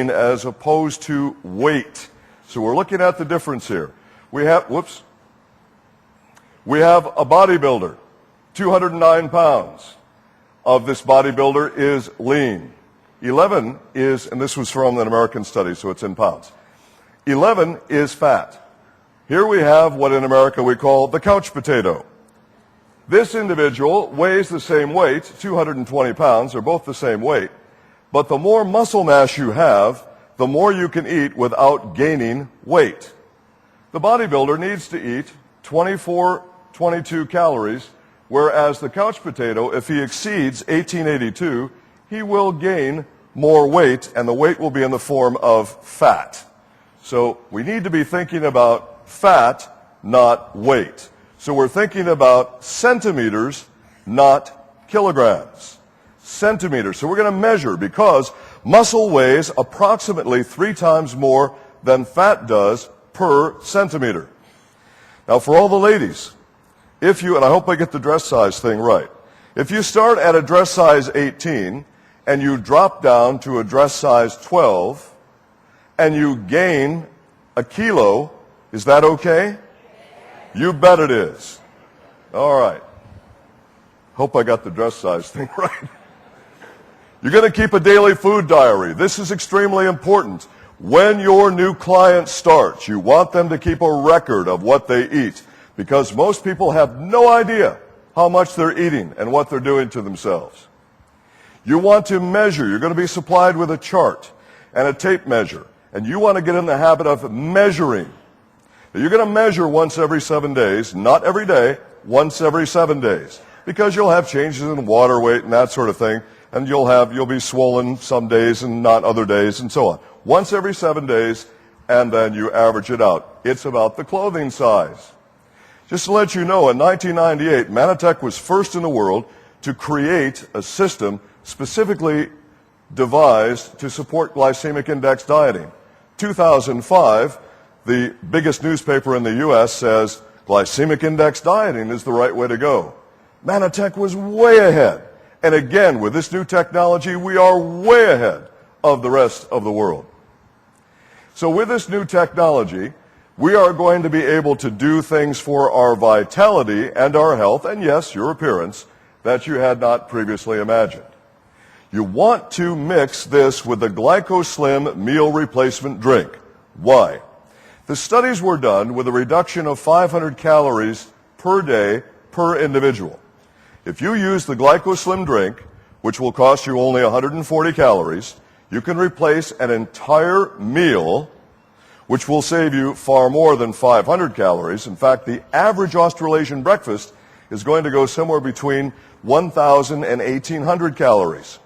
as opposed to weight. So we're looking at the difference here. We have a bodybuilder, 209 pounds. Of this bodybuilder is lean. 11 is, and this was from an American study, so it's in pounds. 11 is fat. Here we have what in America we call the couch potato. This individual weighs the same weight, 220 pounds, they're both the same weight, but the more muscle mass you have, the more you can eat without gaining weight. The bodybuilder needs to eat 24, 22 calories, whereas the couch potato, if he exceeds 1882, he will gain more weight, and the weight will be in the form of fat. So we need to be thinking about fat, not weight. So we're thinking about centimeters, not kilograms. Centimeters. So we're going to measure, because muscle weighs approximately 3 times more than fat does per centimeter. Now for all the ladies, if you, and I hope I get the dress size thing right, if you start at a dress size 18 and you drop down to a dress size 12 and you gain a kilo, is that okay? You bet it is. All right. Hope I got the dress size thing right. You're going to keep a daily food diary. This is extremely important. When your new client starts, you want them to keep a record of what they eat, because most people have no idea how much they're eating and what they're doing to themselves. You want to measure. You're going to be supplied with a chart and a tape measure, and you want to get in the habit of measuring. Now, you're going to measure once every 7 days, not every day, once every 7 days, because you'll have changes in water weight and that sort of thing, and you'll be swollen some days and not other days, and so on. Once every 7 days, and then you average it out. It's about the clothing size. Just to let you know, in 1998, Manitech was first in the world to create a system specifically devised to support glycemic index dieting. 2005, the biggest newspaper in the U.S. says glycemic index dieting is the right way to go. Manitech was way ahead. And again, with this new technology, we are way ahead of the rest of the world. So with this new technology, we are going to be able to do things for our vitality and our health, and yes, your appearance, that you had not previously imagined. You want to mix this with the GlycoSlim meal replacement drink. Why? The studies were done with a reduction of 500 calories per day per individual. If you use the GlycoSlim drink, which will cost you only 140 calories, you can replace an entire meal, which will save you far more than 500 calories. In fact, the average Australasian breakfast is going to go somewhere between 1,000 and 1,800 calories.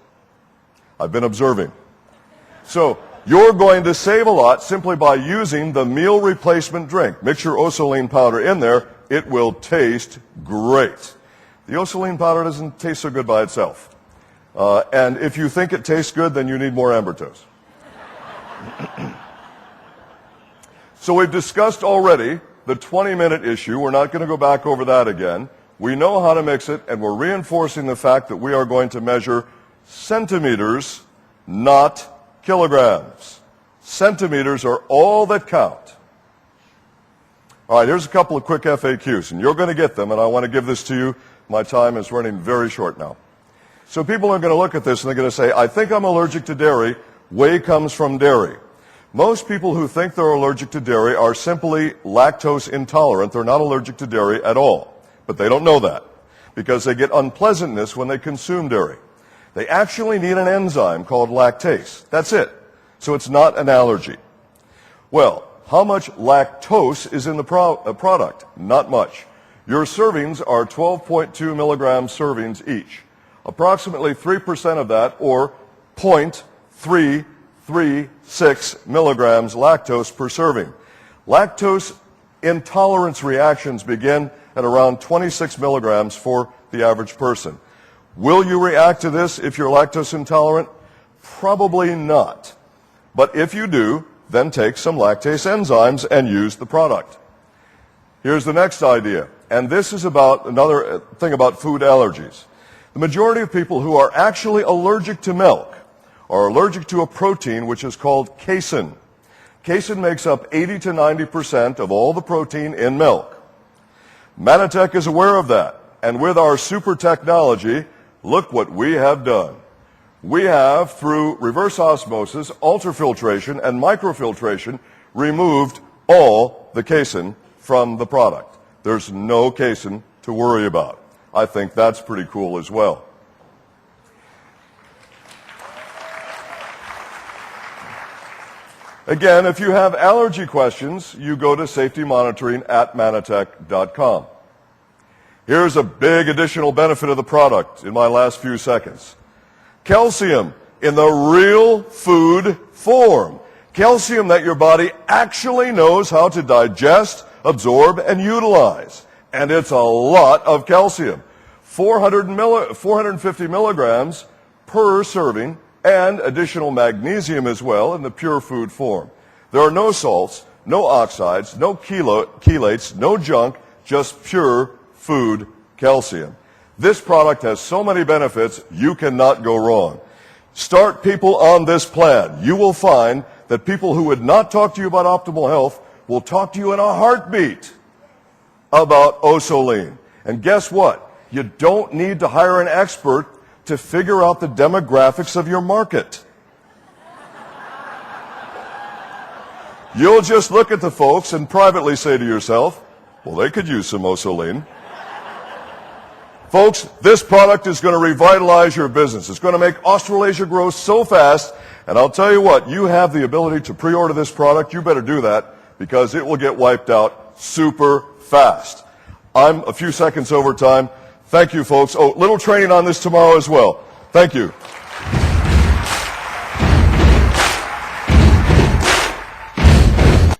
I've been observing. So you're going to save a lot simply by using the meal replacement drink. Mix your OsoLean powder in there. It will taste great. The OsoLean powder doesn't taste so good by itself. And if you think it tastes good, then you need more Ambertos. So we've discussed already the 20-minute issue. We're not going to go back over that again. We know how to mix it, and we're reinforcing the fact that we are going to measure centimeters, not kilograms. Centimeters are all that count. All right, here's a couple of quick FAQs, and you're going to get them, and I want to give this to you. My time is running very short now. So people are going to look at this, and they're going to say, I think I'm allergic to dairy. Whey comes from dairy. Most people who think they're allergic to dairy are simply lactose intolerant. They're not allergic to dairy at all. But they don't know that, because they get unpleasantness when they consume dairy. They actually need an enzyme called lactase. That's it. So it's not an allergy. Well, how much lactose is in the product? Not much. Your servings are 12.2 milligram servings each. Approximately 3% of that, or 0.336 milligrams lactose per serving. Lactose intolerance reactions begin at around 26 milligrams for the average person. Will you react to this if you're lactose intolerant? Probably not. But if you do, then take some lactase enzymes and use the product. Here's the next idea, and this is about another thing about food allergies. The majority of people who are actually allergic to milk are allergic to a protein which is called casein. Casein makes up 80 to 90% of all the protein in milk. Manitech is aware of that, and with our super technology, look what we have done. We have, through reverse osmosis, ultrafiltration, and microfiltration, removed all the casein from the product. There's no casein to worry about. I think that's pretty cool as well. Again, if you have allergy questions, you go to safetymonitoring@manitech.com. Here's a big additional benefit of the product in my last few seconds. Calcium in the real food form. Calcium that your body actually knows how to digest, absorb, and utilize. And it's a lot of calcium. 450 milligrams per serving, and additional magnesium as well in the pure food form. There are no salts, no oxides, no chelates, no junk, just pure food calcium. This product has so many benefits, you cannot go wrong. Start people on this plan. You will find that people who would not talk to you about optimal health will talk to you in a heartbeat about OsoLean. And guess what? You don't need to hire an expert to figure out the demographics of your market. You'll just look at the folks and privately say to yourself, well, they could use some OsoLean. Folks, this product is going to revitalize your business. It's going to make Australasia grow so fast, and I'll tell you what, you have the ability to pre-order this product. You better do that because it will get wiped out super fast. I'm a few seconds over time. Thank you, folks. Oh, little training on this tomorrow as well. Thank you.